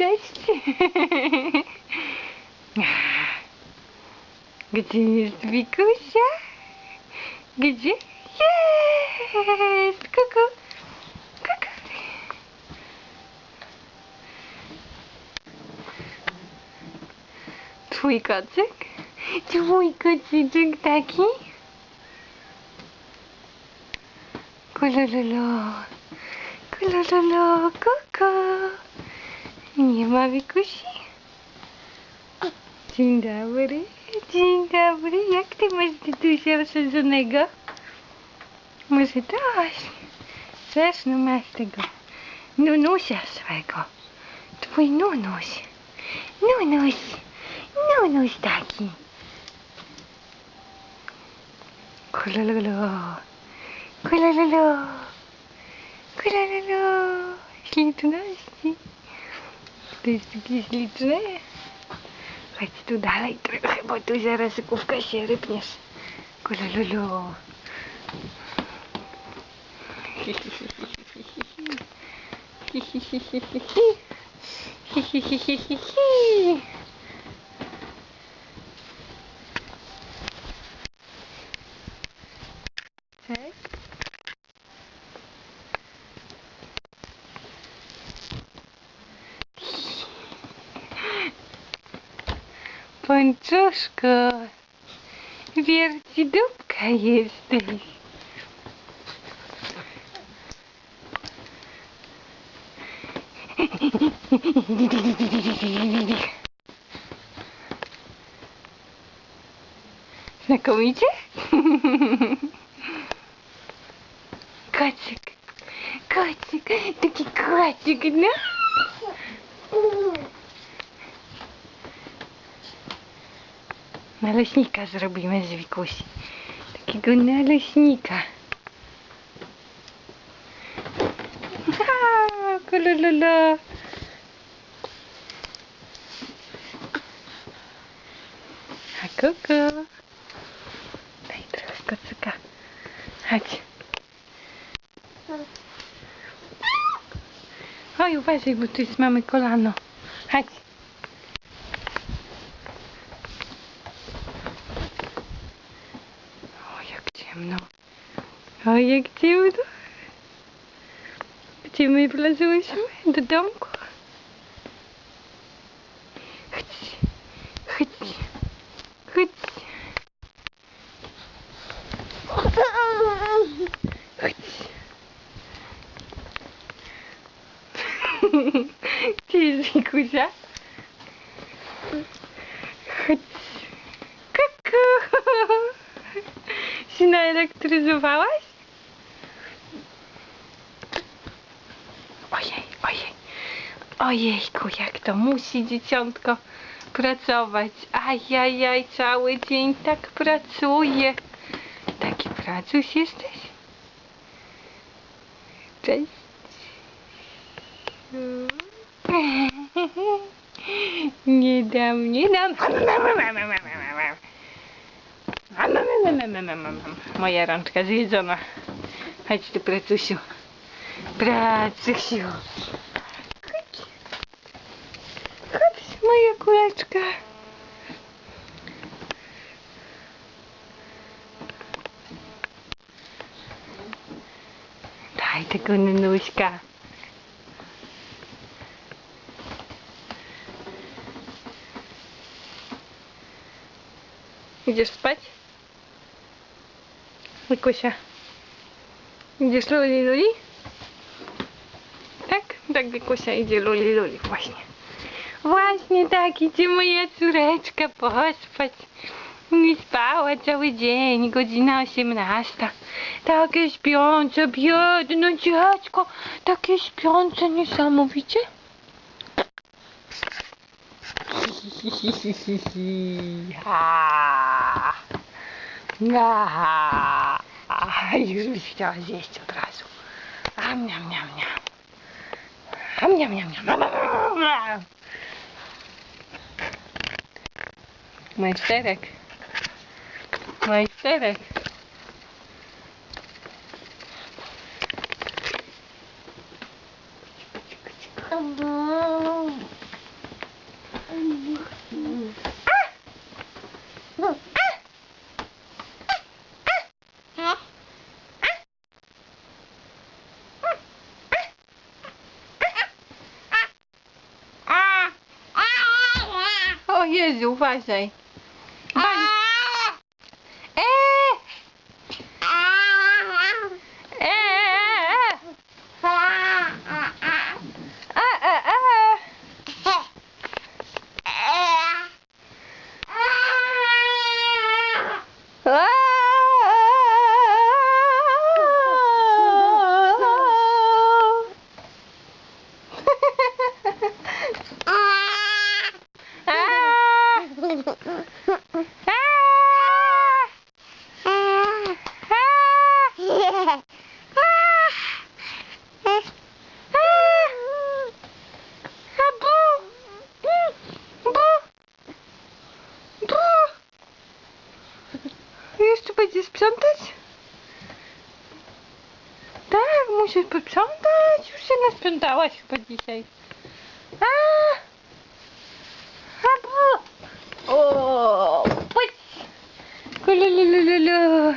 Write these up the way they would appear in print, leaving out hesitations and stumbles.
Cześć. Gdzie jest Wikusia? Gdzie? Jest! Kuku! Kuku! Twój kocyk? Twój kocyczek taki? Kulololo! Kulololo! Kuku! Nie ma Wikusi? Dzień dobry. Dzień dobry. Jak ty masz tytusia osadzonego? Może dość? Też no masz tego nunusia swego. Twój nunuś. Nunuś. Nunuś taki. Kulololo. Kulololo. Kulololo. Śliczności. To jest takie śliczne. Chodź tu dalej trochę, bo tu zaraz główka się rypniesz. Kulololo. Cześć. Pończuszko, wiercidóbka jesteś. Znakomicie? Kocyk, kocyk, taki kocyk, no. Naleśnika zrobimy z Wikusi. Takiego naleśnika. Kulololo. A kuku. Daj trochę kocyka. Chodź. Oj, uważaj, bo tu jest mamy kolano. Chodź. Ciemno. O, jak ciemno. Gdzie my wlazyłyśmy? Do domku? Chodź. Chodź. Chodź. Chodź. Gdzie jest Wikusia? Chodź. Kuku. Się naelektryzowałaś? Ojej, ojej. Ojejku, jak to musi dzieciątko pracować. Ajajaj, cały dzień tak pracuje. Taki pracuś jesteś? Cześć. Nie dam, nie dam. Moja rączka zjedzona. Chodź tu, pracusiu. Pracusiu. Chodź. Chodź, moja kuleczka. Daj tego nunuśka. Idziesz spać? Wikusia. Idziesz luli luli? Tak? Tak Wikusia idzie luli luli właśnie. Właśnie tak idzie moja córeczka pospać. Nie spała cały dzień, godzina 18. Takie śpiące, biedne dziecko. Takie śpiące niesamowicie. Już byś chciała zjeść od razu. Am, niam, niam, niam. Am, niam, niam, niam. Majsterek. Majsterek. Jezu, uważaj. Jeszcze będziesz sprzątać? Tak, musisz posprzątać. Już się nasprzątałaś chyba dzisiaj. O, puć! Kululululu.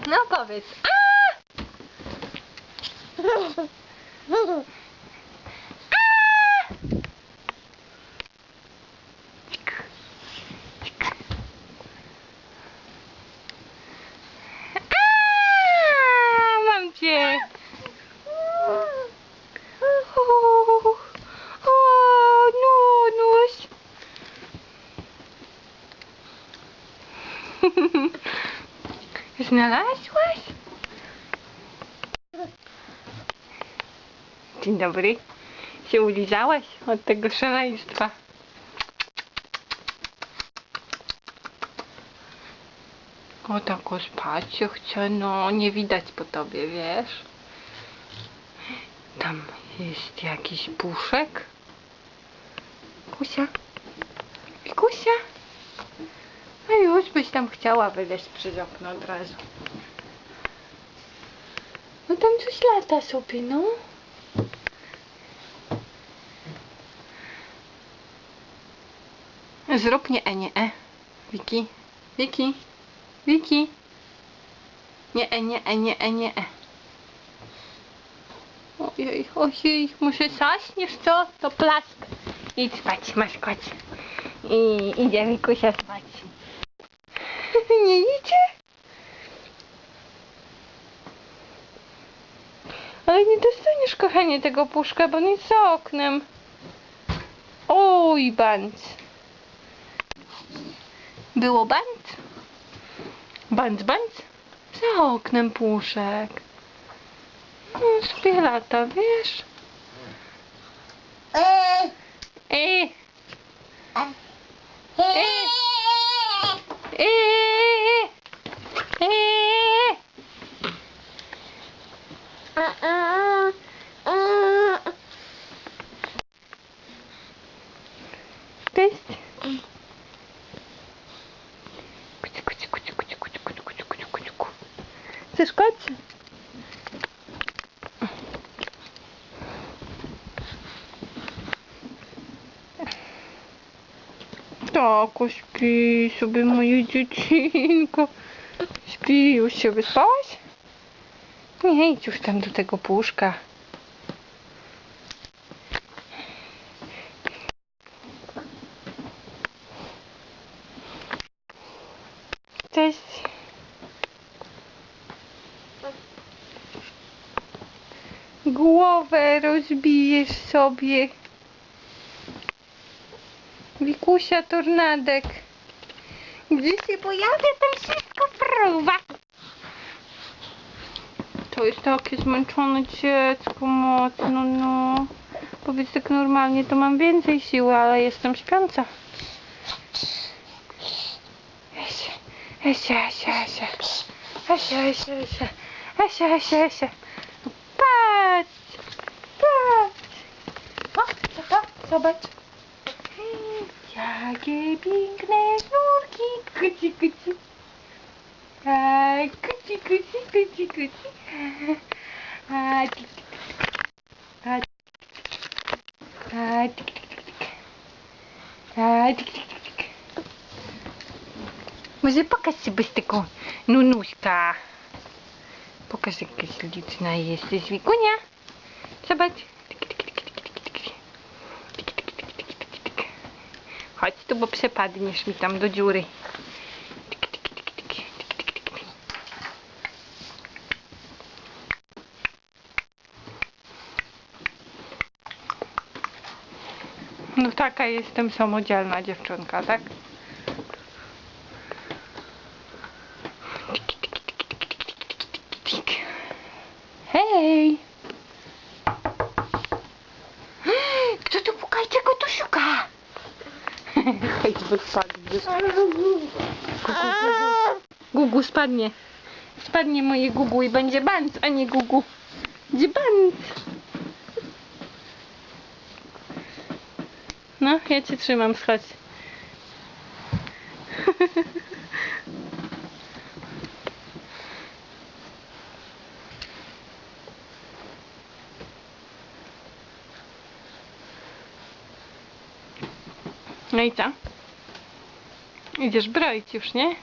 No powiedz. Mam cię. Nunuś. Znalazłaś? Dzień dobry. Się ulizałaś od tego szaleństwa. O, tak spać się chce, no nie widać po tobie, wiesz? Tam jest jakiś puszek. Kusia? Kusia? No już byś tam chciała wyleźć przez okno od razu. No tam coś lata sobie, no. Zrób nie Wiki. Wiki. Wiki. Nie. Ojej, muszę zaśniesz co? To plask. Idź spać, masz koć. I idzie Wikusia spać. Nie idzie? Ale nie dostaniesz, kochanie, tego puszka, bo on jest za oknem. Oj, Banc. Było Banc? Banc? Za oknem puszek. No, sobie lata, wiesz? Cześć. Chcesz koć? Tak, śpi sobie moje dziecinko. Śpi, już się wyspałaś? Nie, idź już tam do tego puszka. Cześć. Głowę rozbijesz sobie. Wikusia, tornadek. Gdzie się pojawię, tam wszystko fruwa. To jest takie zmęczone dziecko mocno, no. Powiedz tak normalnie, to mam więcej siły, ale jestem śpiąca. Asia. Patrz. O, zobacz. Jakie piękne sznurki. Kuci. Aj, kuci. A, tik. A, tik. Może pokaż się bez tego nunuśka. Pokaż, jakaś liczna jesteś, Wikunia. Zobacz. Chodź tu, bo przepadniesz mi tam do dziury. No taka jestem samodzielna dziewczynka, tak? Hej! Kto tu pukajcie, go tu szuka? Chodź, bo spadniesz. Gugu spadnie. Spadnie moje Gugu i będzie banc, a nie Gugu. Gdzie banc? No, ja cię trzymam, schodź. No i co? Idziesz broić już, nie?